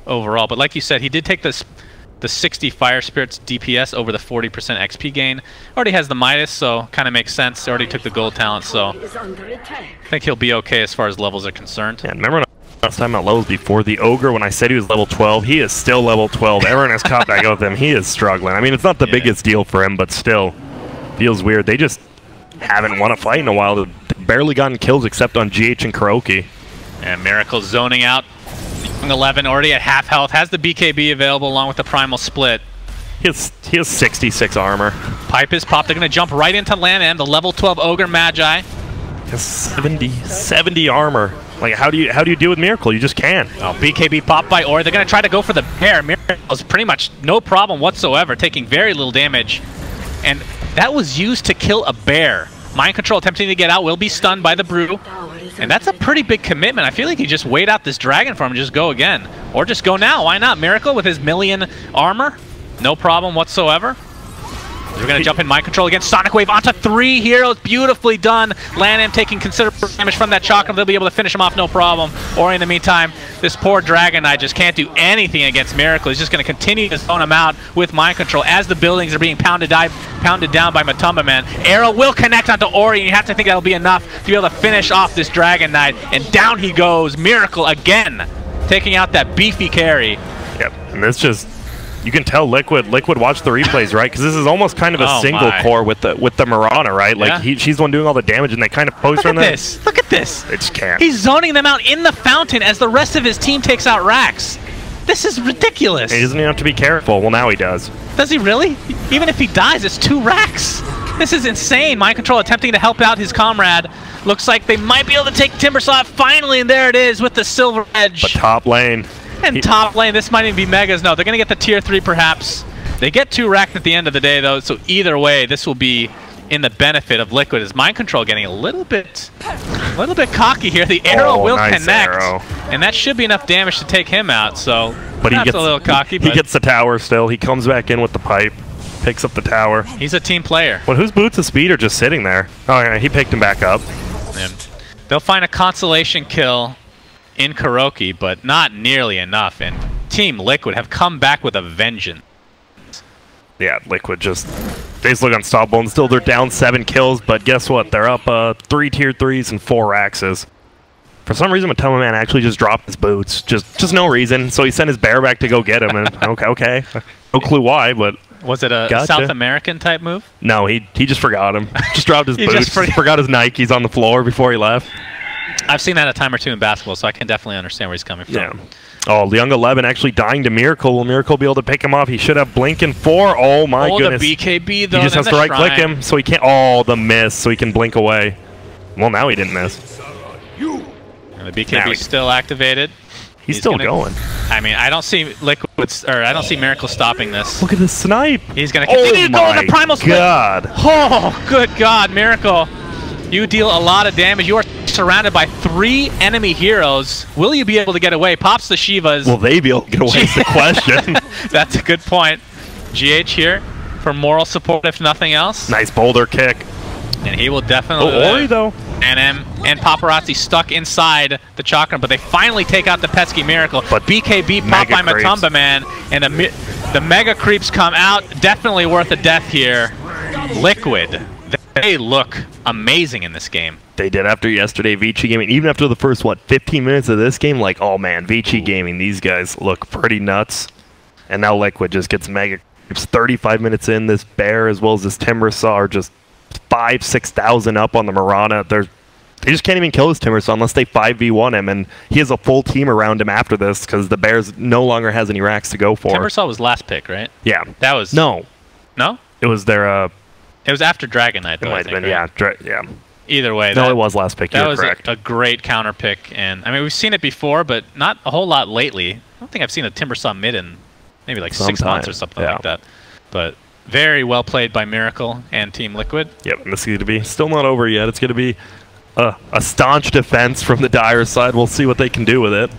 overall, but like you said, he did take the 60 Fire Spirits DPS over the 40% XP gain. Already has the Midas, so kind of makes sense. Already took the gold talent, so I think he'll be okay as far as levels are concerned. Yeah, remember last time at levels before, the Ogre, when I said he was level 12, he is still level 12. Everyone has caught back up with him. He is struggling. I mean, it's not the biggest deal for him, but still feels weird. They just haven't won a fight in a while. They've barely gotten kills except on GH and Kuroki. And Miracle zoning out. Young 11 already at half health, has the BKB available along with the Primal Split. He has 66 armor. Pipe is popped. They're going to jump right into LAN M, the level 12 Ogre Magi. He has 70 armor. Like, how do you deal with Miracle? You just can't. Oh, BKB popped by Ori. They're going to try to go for the bear. Miracle's pretty much no problem whatsoever, taking very little damage. And that was used to kill a bear. Mind Control attempting to get out, will be stunned by the Brew. And that's a pretty big commitment. I feel like you just wait out this Dragon for him and just go again. Or just go now, why not? Miracle with his million armor, no problem whatsoever. We're going to jump in Mind Control again. Sonic Wave onto 3 heroes, beautifully done. LAN M taking considerable damage from that Chakra. They'll be able to finish him off, no problem. Or in the meantime, this poor Dragon Knight just can't do anything against Miracle. He's just going to continue to zone him out with Mind Control as the buildings are being pounded down by Matumba Man. Arrow will connect onto Ori, and you have to think that'll be enough to be able to finish off this Dragon Knight. And down he goes, Miracle again, taking out that beefy carry. Yep, and this just... You can tell Liquid watched the replays, right? Because this is almost kind of a single core with the Mirana, right? Like she's the one doing all the damage, and they kind of post her in there. Look at this! They just can't. He's zoning them out in the fountain as the rest of his team takes out Rax. This is ridiculous. He doesn't even have to be careful. Well, now he does. Does he really? Even if he dies, it's 2 Rax. This is insane. Mind Control attempting to help out his comrade. Looks like they might be able to take Timbersaw finally, and there it is with the Silver Edge. But top lane. And top lane, this might even be Megas. No, they're going to get the tier 3 perhaps. They get 2 racked at the end of the day, though, so either way, this will be in the benefit of Liquid. Is Mind Control getting a little bit cocky here. The arrow will connect, and that should be enough damage to take him out, so but he gets a little cocky. He gets the tower still. He comes back in with the pipe, picks up the tower. He's a team player. Well, whose boots of speed are just sitting there? Oh, yeah, he picked him back up. And they'll find a consolation kill in Kuroki, but not nearly enough, and Team Liquid have come back with a vengeance. Yeah, Liquid they just look unstoppable, and still they're down 7 kills, but guess what? They're up 3 tier 3s and 4 Raxes. For some reason, Matumba Man actually just dropped his boots. Just no reason, so he sent his bear back to go get him, and okay. No clue why, but... Was it a South American type move? No, he just forgot him. Just dropped his boots, forgot his Nikes on the floor before he left. I've seen that a time or two in basketball, so I can definitely understand where he's coming from. Yeah. Oh, Young 11 actually dying to Miracle. Will Miracle be able to pick him off? He should have Blink in 4. Oh, my goodness. The BKB, though. He just has to right-click him, so he can't... Oh, the miss, so he can blink away. Well, now he didn't miss. And the BKB is still activated. He's still going. I mean, I don't see I don't see Miracle stopping this. Look at the snipe. He's going to continue to go in the Primal Split. God. Oh, good God, Miracle. You deal a lot of damage. You are surrounded by 3 enemy heroes. Will you be able to get away? Pops the Shivas. Will they be able to get away is the question. That's a good point. GH here for moral support, if nothing else. Nice boulder kick. And he will definitely Ori, though. And Paparazzi stuck inside the Chakra, but they finally take out the pesky Miracle. But BKB popped by Matumba Man, and the Mega Creeps come out. Definitely worth a death here. Liquid. They look amazing in this game. They did after yesterday, Vici Gaming. Even after the first, 15 minutes of this game, like, oh man, Vici Gaming, these guys look pretty nuts. And now Liquid just gets mega. It's 35 minutes in. This Bear as well as this Timbersaw are just 6,000 up on the Mirana. They just can't even kill this Timbersaw unless they 5v1 him, and he has a full team around him after this because the Bears no longer has any racks to go for. Timbersaw was last pick, right? Yeah. That was... No. No? It was their... It was after Dragon Knight, though, it might have been, right? Yeah. Either way. No, it was last pick. That was a great counter pick, and I mean, we've seen it before, but not a whole lot lately. I don't think I've seen a Timbersaw mid in maybe like 6 months or something like that. But Very well played by Miracle and Team Liquid. Yep, and this is going to be still not over yet. It's going to be a staunch defense from the Dire side. We'll see what they can do with it.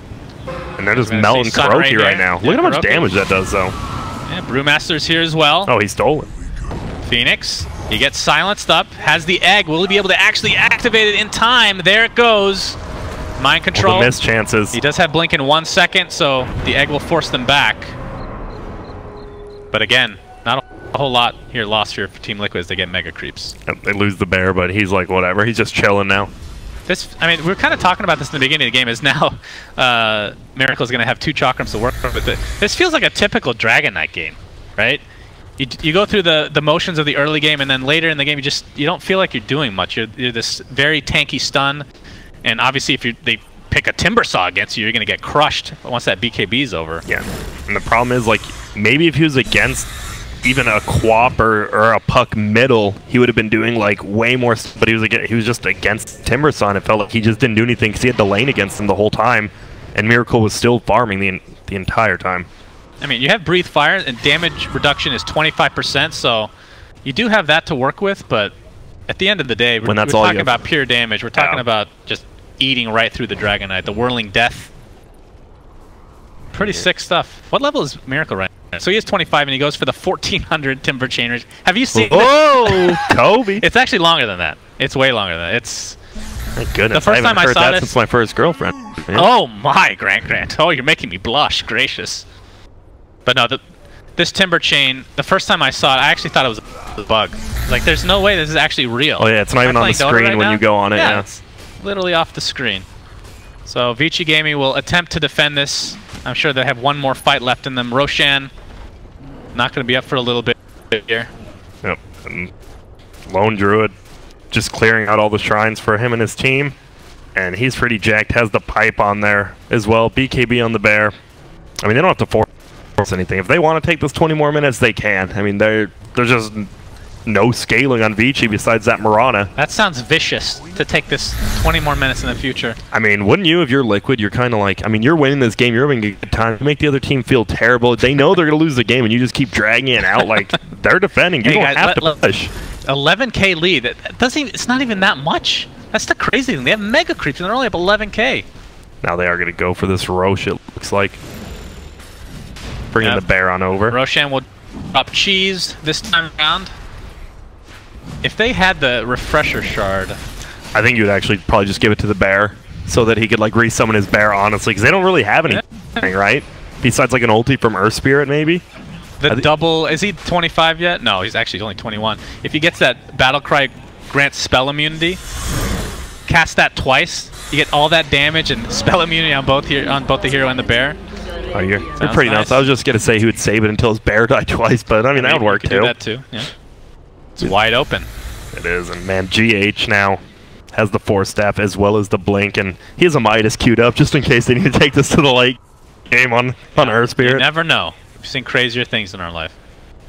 And they're just melting Croatia right now. Look at how much damage that does, though. Yeah, Brewmaster's here as well. Oh, he stole it. Phoenix, he gets silenced up, has the egg. Will he be able to actually activate it in time? There it goes. Mind control. Well, the missed chances. He does have blink in 1 second, so the egg will force them back. But again, not a whole lot here lost here for Team Liquid as they get mega creeps. They lose the bear, but he's like, whatever. He's just chilling now. I mean, we were kind of talking about this in the beginning of the game, is now Miracle's going to have 2 chakrams to work with. This feels like a typical Dragon Knight game, right? You go through the motions of the early game, and then later in the game, you don't feel like you're doing much. You're this very tanky stun, and obviously if they pick a Timber Saw against you, you're going to get crushed once that BKB is over. Yeah, and the problem is, like, maybe if he was against even a Quap or a Puck middle, he would have been doing like way more. But he was just against Timber Saw, and it felt like he just didn't do anything because he had the lane against him the whole time, and Miracle was still farming the entire time. I mean, you have Breathe Fire, and damage reduction is 25%, so you do have that to work with. But at the end of the day, we're talking about pure damage. We're talking about just eating right through the Dragon Knight, the Whirling Death. Pretty sick stuff. What level is Miracle right now? So he is 25, and he goes for the 1400 Timber Chain Rage. Have you seen Oh, Kobe! It's actually longer than that. It's way longer than that. It's... Thank goodness. The first time I heard saw that this since my first girlfriend. Yeah. Oh my, Grant. Oh, you're making me blush. Gracious. But no, this Timber Chain, the first time I saw it, I actually thought it was a bug. Like, there's no way this is actually real. Oh yeah, it's not even on the screen when you go on it. Yeah, it's literally off the screen. So Vici Gaming will attempt to defend this. I'm sure they have one more fight left in them. Roshan, not going to be up for a little bit here. Yep. And Lone Druid just clearing out all the shrines for him and his team. And he's pretty jacked. Has the pipe on there as well. BKB on the bear. I mean, they don't have to force anything. If they want to take this 20 more minutes, they can. I mean, there's just no scaling on Vici besides that Mirana. That sounds vicious, to take this 20 more minutes in the future. I mean, wouldn't you, if you're Liquid, you're kind of like, I mean, you're winning this game, you're having a good time. You make the other team feel terrible. They know they're going to lose the game, and you just keep dragging it out like they're defending. You don't have to push. 11k lead. It's not even that much. That's the crazy thing. They have mega creeps, and they're only up 11k. Now they are going to go for this Roche, it looks like. Bringing the bear on over. Roshan will drop cheese this time around. If they had the refresher shard, I think you would actually probably just give it to the bear so that he could like resummon his bear, honestly, because they don't really have anything, right? Besides like an ulti from Earth Spirit, maybe. The double, is he 25 yet? No, he's actually only 21. If he gets that Battle Cry grants spell immunity, cast that twice, you get all that damage and spell immunity on both the hero and the bear. Oh, you're pretty nuts. I was just gonna say he would save it until his bear died twice, but I mean that would work too. Do that too. Yeah. It's wide open. It is, and man, GH now has the Force Staff as well as the Blink, and he has a Midas queued up just in case they need to take this to the late game on Earth Spirit. You never know. We've seen crazier things in our life.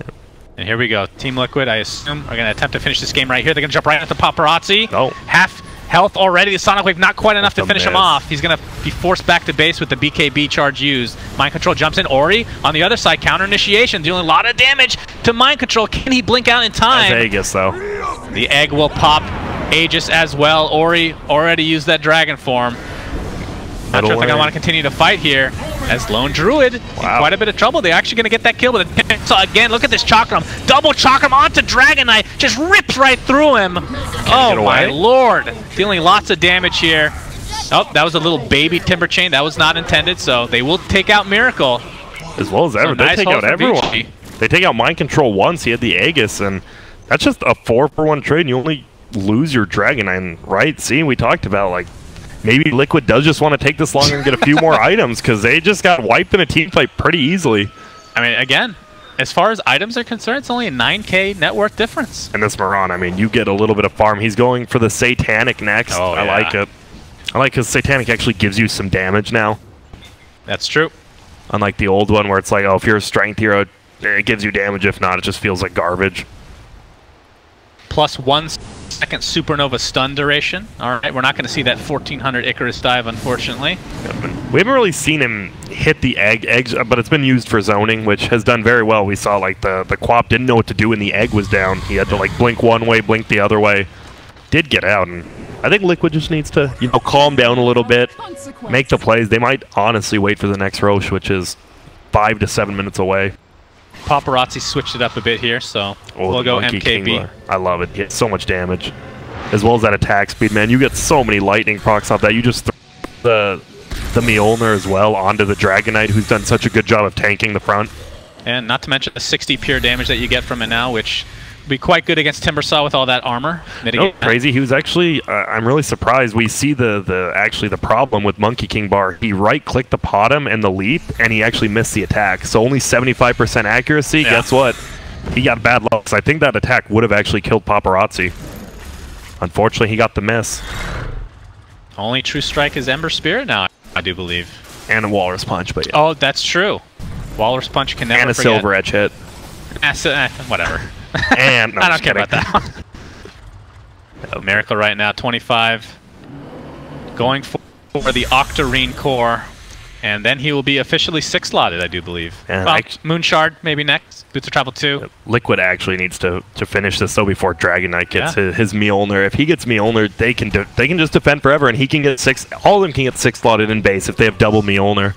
Yep. And here we go. Team Liquid, I assume, are going to attempt to finish this game right here. They're going to jump right into Paparazzi. Oh. Half health already. The Sonic Wave not quite enough to finish him off. He's going to be forced back to base with the BKB charge used. Mind Control jumps in. Ori on the other side, counter initiation, dealing a lot of damage to Mind Control. Can he blink out in time? That's Aegis, though. The egg will pop Aegis as well. Ori already used that dragon form. Not sure if they're going to want to continue to fight here, as Lone Druid in quite a bit of trouble. They're actually going to get that kill with a... So again, look at this Chakram. Double Chakram onto Dragon Knight. Just rips right through him. Oh my lord. Dealing lots of damage here. Oh, that was a little baby Timber Chain. That was not intended, so they will take out Miracle. As well as ever. They take out everyone. They take out Mind Control once. He had the Aegis, and that's just a 4-for-1 trade, and you only lose your Dragon Knight, right? See, we talked about, like, maybe Liquid does just want to take this longer and get a few more items, because they just got wiped in a team fight pretty easily. I mean, again, as far as items are concerned, it's only a 9k net worth difference. And this Miran, I mean, you get a little bit of farm. He's going for the Satanic next. Oh, I like it. I like because Satanic actually gives you some damage now. That's true. Unlike the old one where it's like, oh, if you're a strength hero, it gives you damage. If not, it just feels like garbage. plus 1 second supernova stun duration. Alright, we're not going to see that 1400 Icarus dive, unfortunately. We haven't really seen him hit the eggs, but it's been used for zoning, which has done very well. We saw like the Quap didn't know what to do when the egg was down. He had to like blink one way, blink the other way. Did get out, and I think Liquid just needs to, you know, calm down a little bit, make the plays. They might honestly wait for the next Roche, which is 5 to 7 minutes away. Paparazzi switched it up a bit here, so we'll go MKB. I love it. He hits so much damage, as well as that attack speed, man. You get so many lightning procs off that. You just throw the Mjolnir as well onto the Dragon Knight, who's done such a good job of tanking the front. And not to mention the 60 pure damage that you get from it now, which would be quite good against Timbersaw with all that armor. No, crazy. He was actually, I'm really surprised. We see the problem with Monkey King Bar. He right-clicked the bottom and the leap, and he actually missed the attack. So only 75% accuracy. Yeah. Guess what? He got bad luck. So I think that attack would have actually killed Paparazzi. Unfortunately, he got the miss. Only true strike is Ember Spirit now, I do believe. And a Walrus Punch, but yeah. Oh, that's true. Walrus Punch can never forget. And a Silver Edge hit. Whatever. And no, I don't care about that one. Miracle right now, 25. Going for the Octarine core. And then he will be officially 6-slotted, I do believe. And well, Moonshard maybe next. Boots of Travel 2. Liquid actually needs to finish this though before Dragon Knight gets his Mjolnir. If he gets Mjolnir, they can just defend forever, and he can get 6. All of them can get 6-slotted in base if they have double Mjolnir.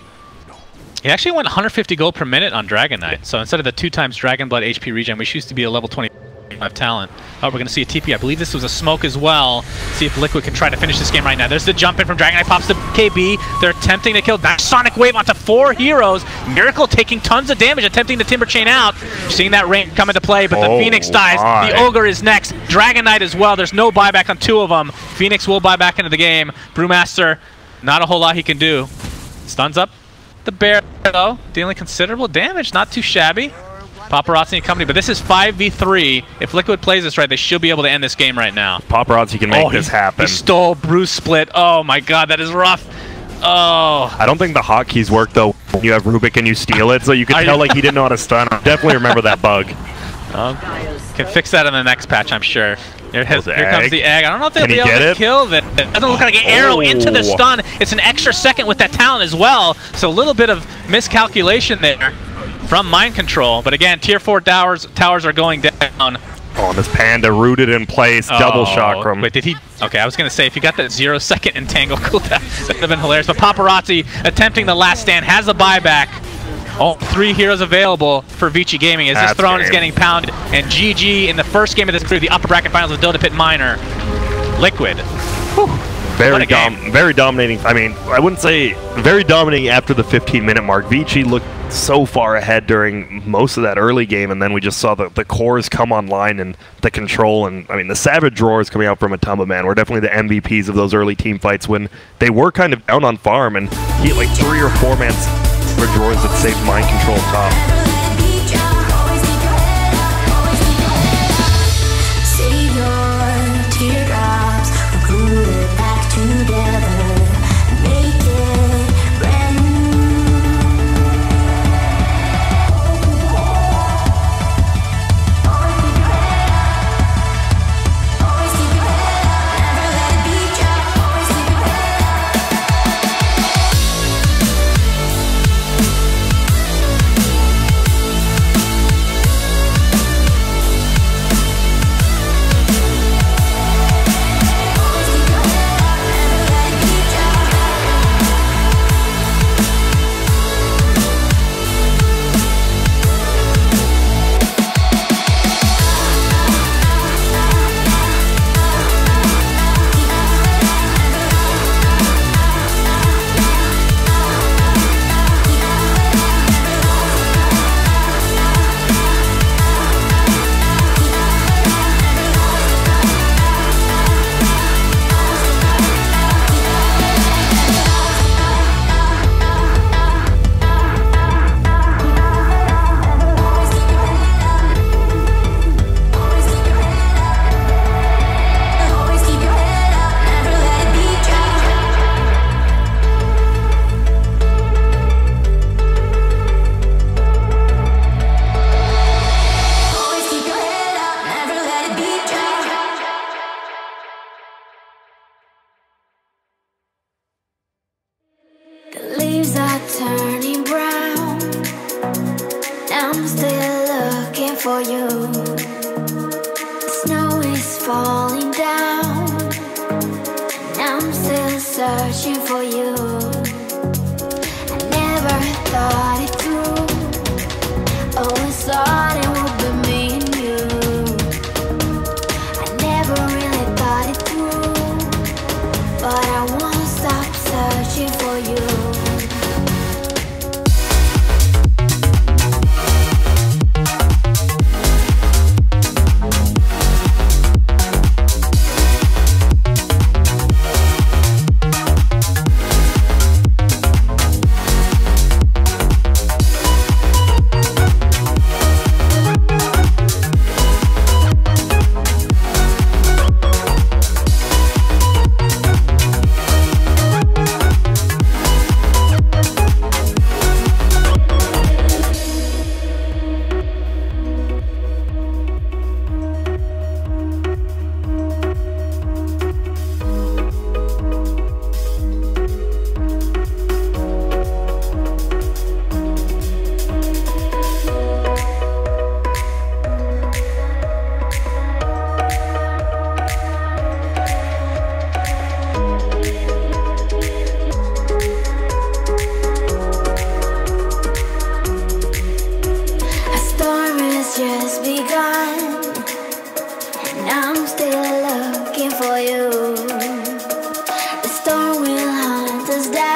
He actually went 150 gold per minute on Dragon Knight. So instead of the 2 times Dragon Blood HP regen, which used to be a level 25 talent. Oh, we're going to see a TP. I believe this was a smoke as well. See if Liquid can try to finish this game right now. There's the jump in from Dragon Knight. Pops the KB. They're attempting to kill that Sonic Wave onto 4 heroes. Miracle taking tons of damage, attempting to Timber Chain out. Seeing that rain come into play, but the Phoenix dies. My. The Ogre is next. Dragon Knight as well. There's no buyback on 2 of them. Phoenix will buy back into the game. Brewmaster, not a whole lot he can do. Stuns up the bear, though, dealing considerable damage. Not too shabby. Paparazzi and company, but this is 5v3. If Liquid plays this right, they should be able to end this game right now. Paparazzi can make this happen. He stole Bruce Split. Oh my god, that is rough. Oh. I don't think the hotkeys work, though, when you have Rubik and you steal it, so you can tell like he didn't know how to stun. I definitely remember that bug. Can fix that in the next patch, I'm sure. Here comes the egg. I don't know if they'll be able to kill it. It doesn't look like an arrow into the stun. It's an extra second with that talent as well. So a little bit of miscalculation there from Mind Control. But again, tier 4 towers are going down. Oh, and this Panda rooted in place. Double chakram. Wait, did he? Okay, I was going to say, if you got that 0-second entangle cooldown, that would have been hilarious. But Paparazzi attempting the last stand, has a buyback. All 3 heroes available for Vici Gaming as this throne is getting pounded. And GG in the first game of this crew, the upper bracket finals of Dota Pit Minor. Liquid. Whew. Very dominating. I mean, I wouldn't say very dominating after the 15-minute mark. Vici looked so far ahead during most of that early game, and then we just saw the cores come online and the control. And I mean, the Savage Roars coming out from Atumba, man, were definitely the MVPs of those early team fights when they were kind of down on farm, and he had like 3 or 4 man drawers that saved Mind Control top. for you. The snow is falling down, and I'm still searching for you. I never thought it through, always thought it would be me and you. I never really thought it through, but I won't stop searching for you. Just begun, and I'm still looking for you. The storm will hunt us down.